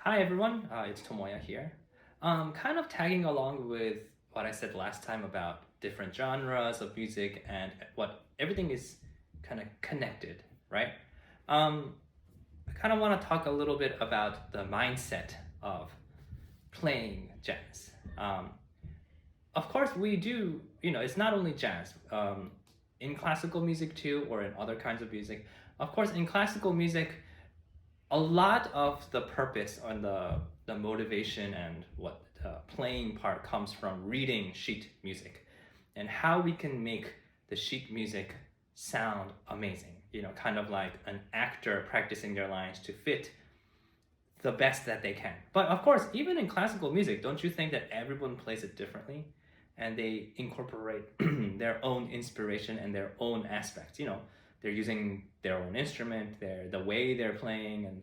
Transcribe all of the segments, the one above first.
Hi everyone, it's Tomoya here. Kind of tagging along with what I said last time about different genres of music and what everything is kind of connected, right? I kind of want to talk a little bit about the mindset of playing jazz. Of course, we do, it's not only jazz. In classical music too, or in other kinds of music. Of course, in classical music, a lot of the purpose and the motivation and what the playing part comes from reading sheet music and how we can make the sheet music sound amazing. Kind of like an actor practicing their lines to fit the best that they can. But of course, even in classical music, don't you think that everyone plays it differently? And they incorporate their own inspiration and their own aspects. They're using their own instrument, the way they're playing, and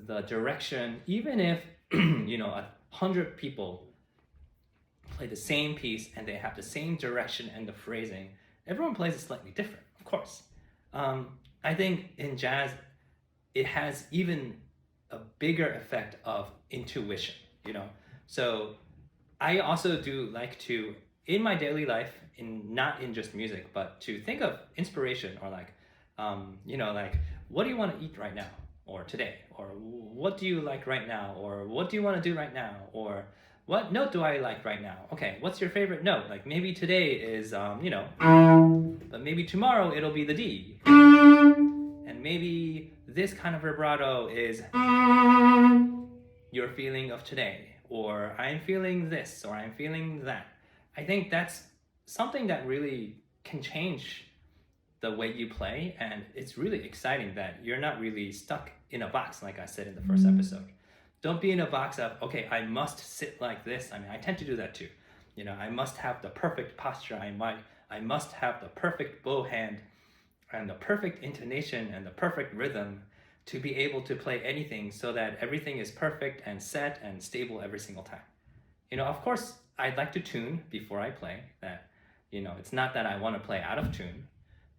the direction. Even if 100 people play the same piece and they have the same direction and the phrasing, everyone plays it slightly different, of course. I think in jazz, it has even a bigger effect of intuition. So I also do like to, in my daily life, not in just music, but to think of inspiration or like what do you want to eat right now or today, or what do you like right now, or what do you want to do right now, or what note do I like right now? Okay, what's your favorite note? Like maybe today is but maybe tomorrow it'll be the D, and maybe this kind of vibrato is your feeling of today, or I'm feeling this, or I'm feeling that. I think that's something that really can change the way you play, and it's really exciting that you're not really stuck in a box, like I said in the first episode. Don't be in a box of, okay, I must sit like this. I tend to do that too. I must have the perfect posture. I must have the perfect bow hand and the perfect intonation and the perfect rhythm to be able to play anything, so that everything is perfect and set and stable every single time. Of course, I'd like to tune before I play. That, it's not that I want to play out of tune,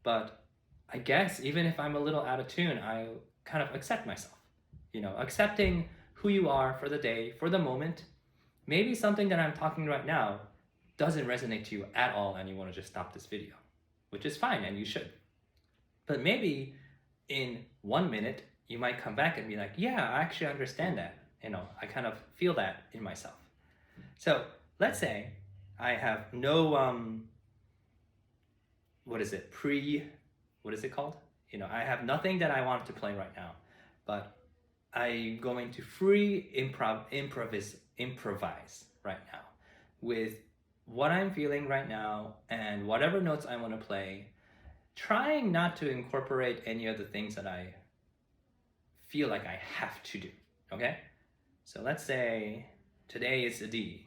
but I guess even if I'm a little out of tune, I kind of accept myself. Accepting who you are for the day, for the moment. Maybe something that I'm talking right now doesn't resonate to you at all and you want to just stop this video, which is fine, and you should. But maybe in 1 minute, you might come back and be like, yeah, I actually understand that. I kind of feel that in myself. So let's say I have no, what is it called? I have nothing that I want to play right now, but I'm going to free improvise right now with what I'm feeling right now and whatever notes I want to play, trying not to incorporate any of the things that I feel like I have to do, okay? So let's say today is a D.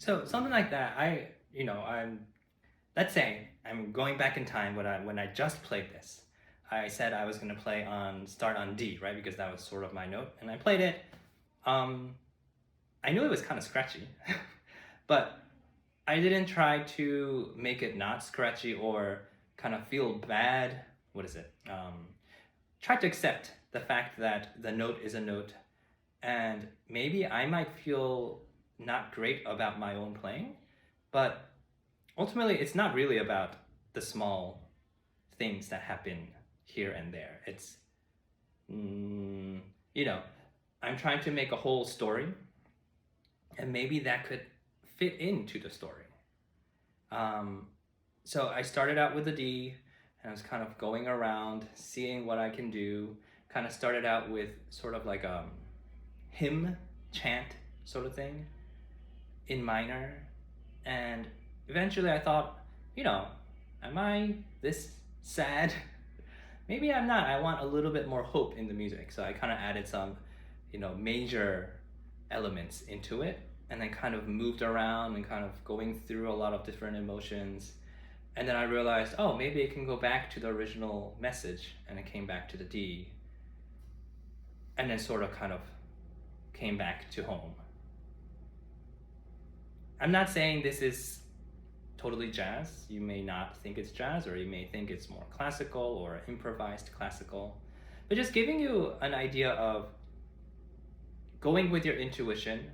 So something like that. Let's say I'm going back in time when I just played this. I said I was gonna start on D, right? Because that was sort of my note, and I played it. I knew it was kind of scratchy, but I didn't try to make it not scratchy or kind of feel bad. What is it? Try to accept the fact that the note is a note, and maybe I might feel not great about my own playing, but ultimately it's not really about the small things that happen here and there. It's, I'm trying to make a whole story, and maybe that could fit into the story. So I started out with a D, and I was kind of going around, seeing what I can do. Kind of started out with sort of like a hymn, chant sort of thing in minor, and eventually I thought, am I this sad? Maybe I'm not. I want a little bit more hope in the music, so I kind of added some, major elements into it, and then kind of moved around and kind of going through a lot of different emotions. And then I realized, oh, maybe it can go back to the original message, and it came back to the D, and then sort of kind of came back to home. I'm not saying this is totally jazz. You may not think it's jazz, or you may think it's more classical or improvised classical, but just giving you an idea of going with your intuition.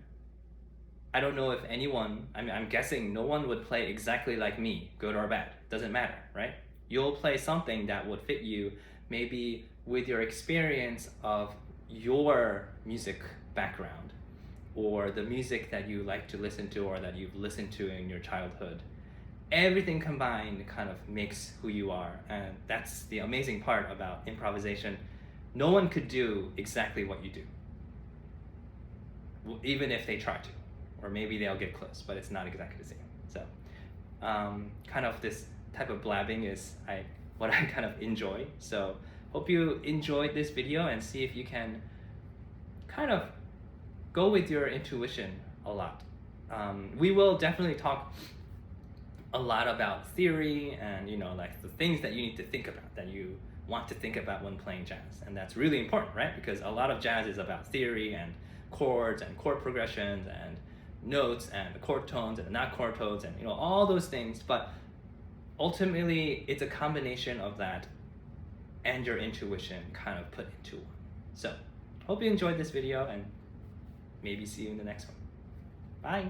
I don't know if anyone, I'm guessing no one would play exactly like me, good or bad. Doesn't matter, right? You'll play something that would fit you, maybe with your experience of your music background, or the music that you like to listen to or that you've listened to in your childhood. Everything combined kind of makes who you are, and that's the amazing part about improvisation. No one could do exactly what you do, even if they try to. Or maybe they'll get close, but it's not exactly the same. So kind of this type of blabbing is what I kind of enjoy. So hope you enjoyed this video, and see if you can kind of go with your intuition a lot. We will definitely talk a lot about theory and like the things that you need to think about, that you want to think about when playing jazz, and that's really important, right? Because a lot of jazz is about theory and chords and chord progressions and notes and the chord tones and the not chord tones and all those things, but ultimately it's a combination of that and your intuition kind of put into one. So hope you enjoyed this video, and maybe see you in the next one. Bye.